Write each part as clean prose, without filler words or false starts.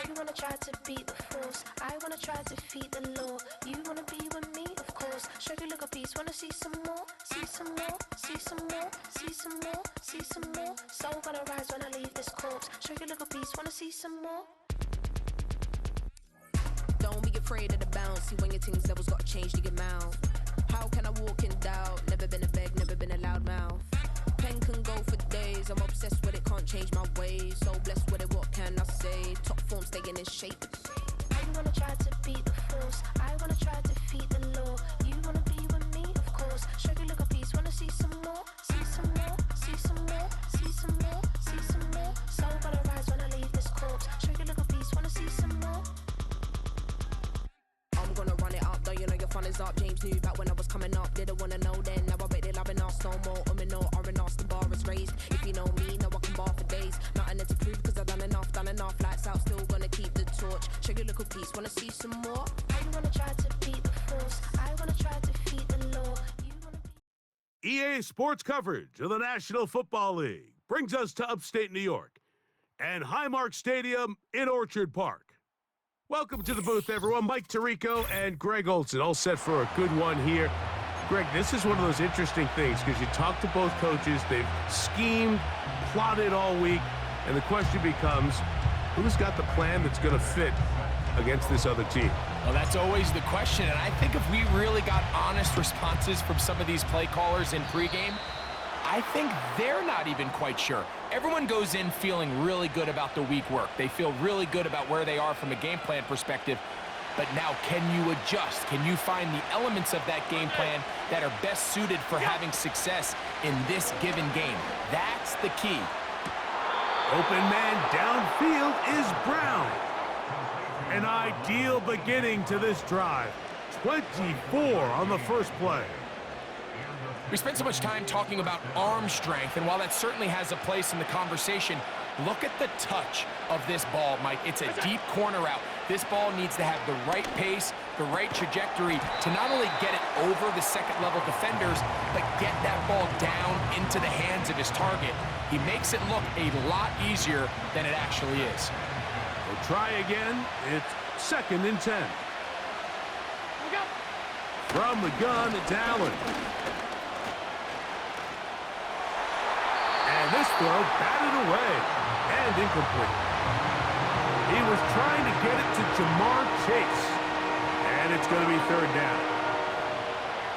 You wanna try to beat the force, I wanna try to defeat the law. You wanna be with me, of course. Show you look a piece, wanna see some more, see some more, see some more, see some more, see some more. Soul gonna rise when I leave this corpse. Show you look a piece, wanna see some more. Don't be afraid of the bounce. See when your things levels got changed to your mouth. How can I walk in doubt? Never been a beg, never been a loud mouth. Pen can go for days. I'm obsessed with it, can't change my ways. So blessed with it, what can I say? Top form staying in shape. You wanna try to beat the force, I wanna try to defeat the law. You wanna be with me, of course. Show you look a piece, wanna see some more, see some more, see some more, see some more, see some more. Soul gonna rise when I leave this corpse. Show you look a piece, wanna see some more. I'm gonna run it up, though you know your fun is up. James knew back when I was coming up, didn't wanna know then. Now I bet they're loving us no more. No R&R, the bar is raised. If you know me, know I can bar for days. Nothing to prove cause I've done enough. Lights out, still gonna keep the torch. Show you a little piece, wanna see some more? You wanna try to beat the force, I wanna try to defeat the law. You wanna be EA Sports coverage of the National Football League brings us to upstate New York and Highmark Stadium in Orchard Park. Welcome to the booth, everyone. Mike Tirico and Greg Olson, all set for a good one here. Greg, this is one of those interesting things because you talk to both coaches. They've schemed, plotted all week, and the question becomes, who's got the plan that's going to fit against this other team? Well, that's always the question, and I think if we really got honest responses from some of these play callers in pregame, I think they're not even quite sure. Everyone goes in feeling really good about the week work. They feel really good about where they are from a game plan perspective. But now, can you adjust? Can you find the elements of that game plan that are best suited for having success in this given game? That's the key. Open man downfield is Brown. An ideal beginning to this drive. 24 on the first play. We spent so much time talking about arm strength, and while that certainly has a place in the conversation, look at the touch of this ball, Mike. It's a deep corner route. This ball needs to have the right pace, the right trajectory to not only get it over the second-level defenders, but get that ball down into the hands of his target. He makes it look a lot easier than it actually is. We'll try again. It's 2nd and 10. From the gun, it's Allen. And this throw batted away and incomplete. He was trying to get it to Jamar Chase. And it's going to be 3rd down.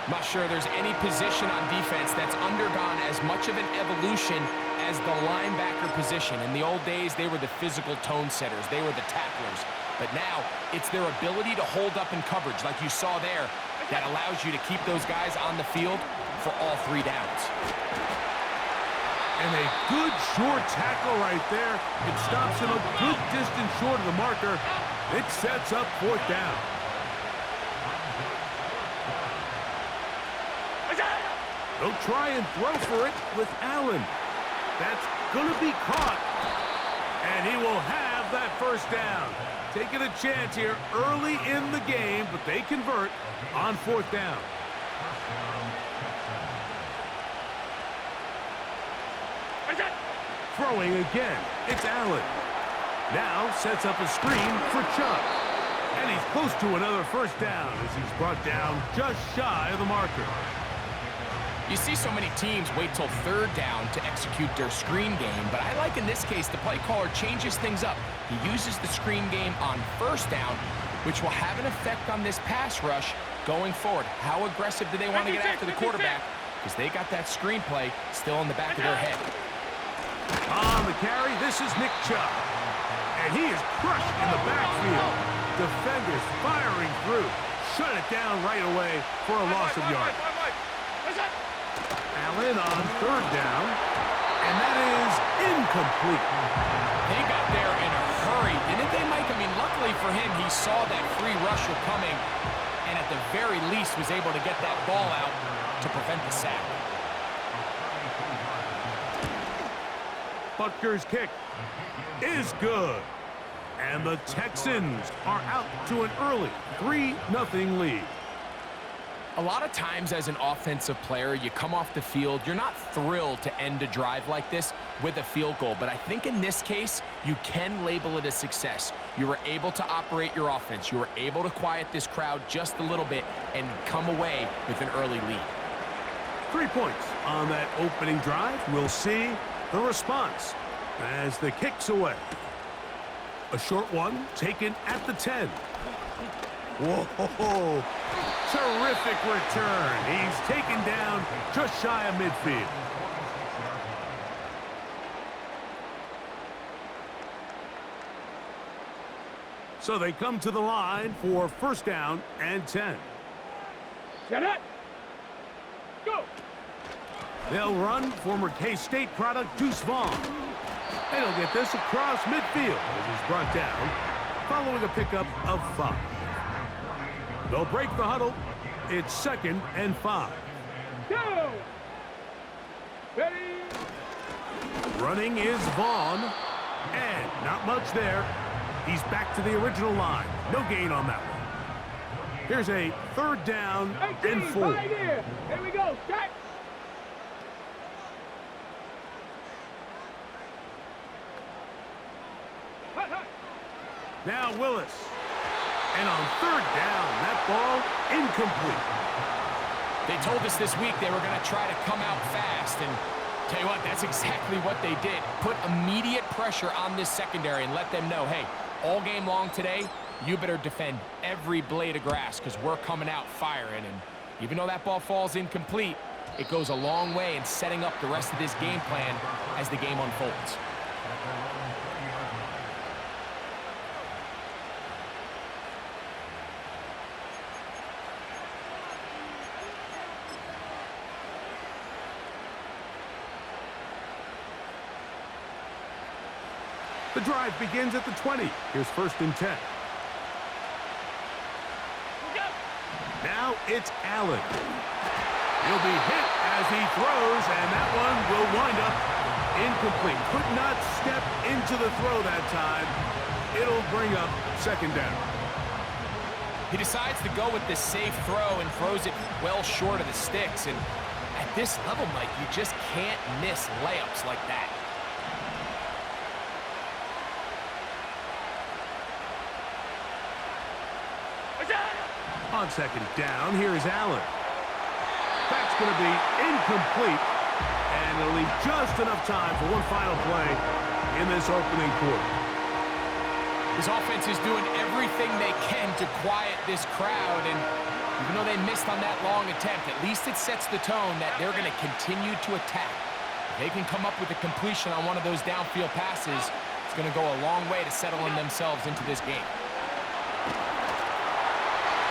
I'm not sure there's any position on defense that's undergone as much of an evolution as the linebacker position. In the old days, they were the physical tone setters. They were the tacklers. But now, it's their ability to hold up in coverage, like you saw there, that allows you to keep those guys on the field for all 3 downs. And a good short tackle right there. It stops him a good distance short of the marker. It sets up 4th down. They'll try and throw for it with Allen. That's going to be caught. And he will have that 1st down. Taking a chance here early in the game, but they convert on 4th down. Throwing again, it's Allen. Now sets up a screen for Chubb. And he's close to another 1st down as he's brought down just shy of the marker. You see so many teams wait till 3rd down to execute their screen game, but I like in this case the play caller changes things up. He uses the screen game on 1st down, which will have an effect on this pass rush going forward. How aggressive do they want to get after the quarterback? Because they got that screen play still in the back of their head. On the carry, this is Nick Chubb. And he is crushed in the backfield. Defenders firing through. Shut it down right away for a loss of yards. Allen on 3rd down. And that is incomplete. They got there in a hurry, didn't they, Mike? I mean, luckily for him, he saw that free rusher coming and at the very least was able to get that ball out to prevent the sack. Butker's kick is good. And the Texans are out to an early 3-0 lead. A lot of times as an offensive player, you come off the field, you're not thrilled to end a drive like this with a field goal. But I think in this case, you can label it a success. You were able to operate your offense. You were able to quiet this crowd just a little bit and come away with an early lead. 3 points on that opening drive. We'll see the response as the kick's away. A short one taken at the 10. Whoa, terrific return. He's taken down just shy of midfield. So they come to the line for first down and 10. Set it. Go. They'll run former K-State product Deuce Vaughn. And he'll get this across midfield as he's brought down following a pickup of 5. They'll break the huddle. It's 2nd and 5. Go. Ready. Running is Vaughn. And not much there. He's back to the original line. No gain on that one. Here's a 3rd down and 4. Right here. Here we go. Start. Now Willis. And on 3rd down, that ball incomplete. They told us this week they were going to try to come out fast, and tell you what, that's exactly what they did. Put immediate pressure on this secondary and let them know, hey, all game long today, you better defend every blade of grass because we're coming out firing. And even though that ball falls incomplete, it goes a long way in setting up the rest of this game plan as the game unfolds. The drive begins at the 20. Here's 1st and 10. Now it's Allen. He'll be hit as he throws, and that one will wind up incomplete. Could not step into the throw that time. It'll bring up 2nd down. He decides to go with the safe throw and throws it well short of the sticks. And at this level, Mike, you just can't miss layups like that. On 2nd down, here is Allen. That's going to be incomplete, and it'll leave just enough time for one final play in this opening quarter. His offense is doing everything they can to quiet this crowd, and even though they missed on that long attempt, at least it sets the tone that they're going to continue to attack. If they can come up with a completion on one of those downfield passes, it's going to go a long way to settling themselves into this game.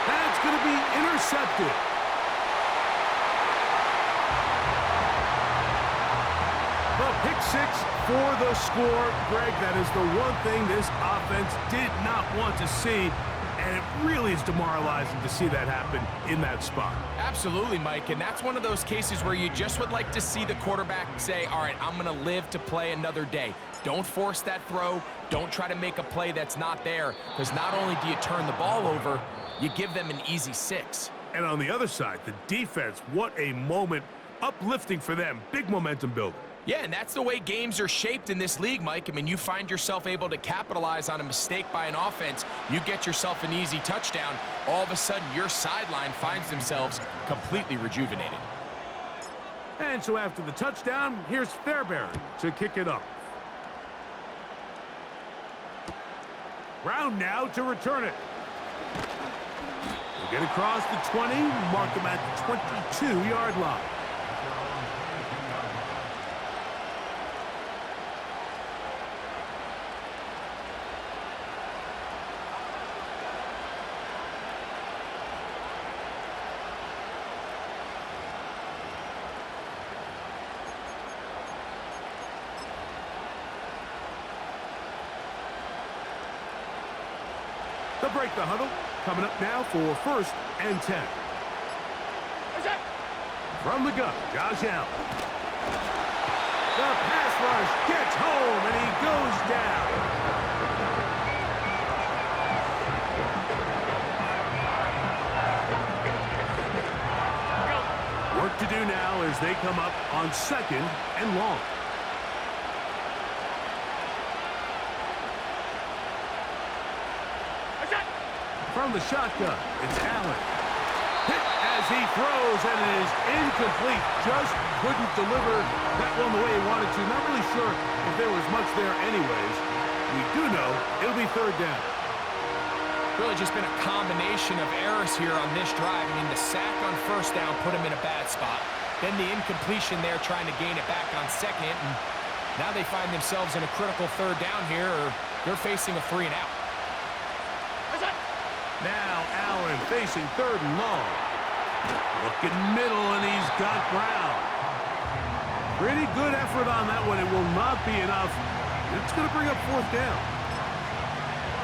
That's going to be intercepted. The pick 6 for the score. Greg, that is the one thing this offense did not want to see, and it really is demoralizing to see that happen in that spot. Absolutely, Mike, and that's one of those cases where you just would like to see the quarterback say, all right, I'm going to live to play another day. Don't force that throw. Don't try to make a play that's not there, because not only do you turn the ball over, you give them an easy 6. And on the other side, the defense, what a moment. Uplifting for them. Big momentum builder. Yeah, and that's the way games are shaped in this league, Mike. I mean, you find yourself able to capitalize on a mistake by an offense. You get yourself an easy touchdown. All of a sudden, your sideline finds themselves completely rejuvenated. And so after the touchdown, here's Fairbairn to kick it up. Brown now to return it. We'll get across the 20, mark him at the 22-yard line. They'll break the huddle. Coming up now for 1st and 10. From the gun, Josh Allen. The pass rush gets home, and he goes down. as they come up on 2nd and long. From the shotgun, it's Allen. Hit as he throws, and it is incomplete. Just couldn't deliver that one the way he wanted to. Not really sure if there was much there anyways. We do know it'll be 3rd down. Really just been a combination of errors here on this drive. I mean, the sack on 1st down put him in a bad spot. Then the incompletion there trying to gain it back on 2nd. And now they find themselves in a critical 3rd down here, or they're facing a 3 and out. Now Allen facing 3rd and long. Looking middle, and he's got Brown. Pretty good effort on that one. It will not be enough. It's going to bring up 4th down.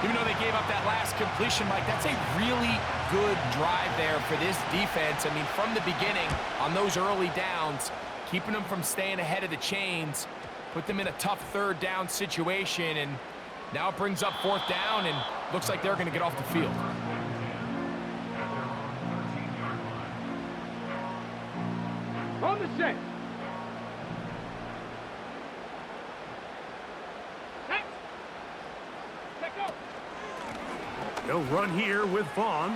Even though they gave up that last completion, Mike, that's a really good drive there for this defense. I mean, from the beginning, on those early downs, keeping them from staying ahead of the chains, put them in a tough 3rd down situation, and now it brings up 4th down, and looks like they're going to get off the field. On the set. They'll run here with Vaughn.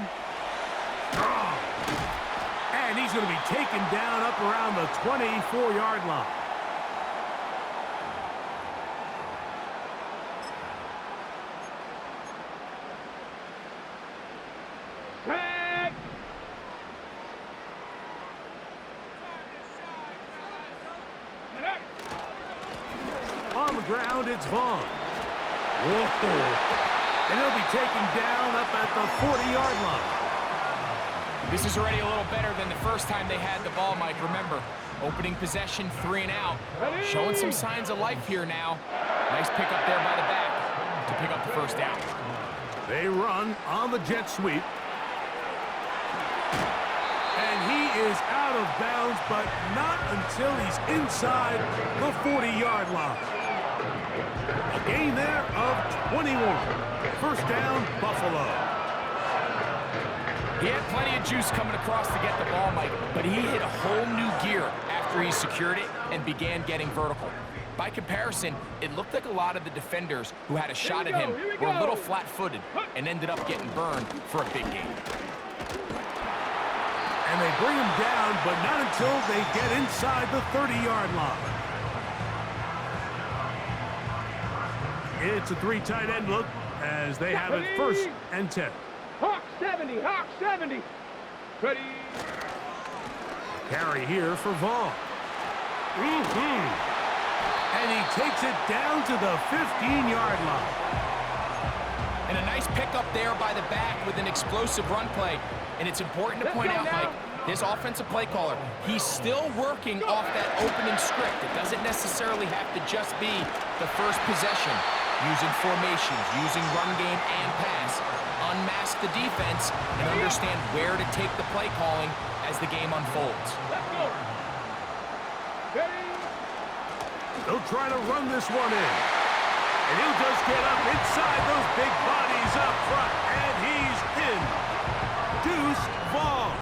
And he's going to be taken down up around the 24-yard line. Set. On the ground, it's Vaughn. Whoa. And he'll be taken down up at the 40-yard line. This is already a little better than the first time they had the ball, Mike. Remember, opening possession, 3 and out. Showing some signs of life here now. Nice pick up there by the back to pick up the 1st down. They run on the jet sweep. And he is out of bounds, but not until he's inside the 40-yard line. A gain there of 21. 1st down, Buffalo. He had plenty of juice coming across to get the ball, Mike, but he hit a whole new gear after he secured it and began getting vertical. By comparison, it looked like a lot of the defenders who had a shot at him were a little flat-footed and ended up getting burned for a big gain. And they bring him down, but not until they get inside the 30-yard line. It's a 3 tight end look as they have it 1st and 10. Hawk 70, Hawk 70. Ready. Carry here for Vaughn. And he takes it down to the 15-yard line. And a nice pickup there by the back with an explosive run play. And it's important to point out, Mike, this offensive play caller, he's still working off that opening script. It doesn't necessarily have to just be the first possession. Using formations, using run game and pass, unmask the defense, and understand where to take the play calling as the game unfolds. Let's go. Ready. They'll try to run this one in. And he'll just get up inside those big bodies up front, and he's in. Deuce Vaughn.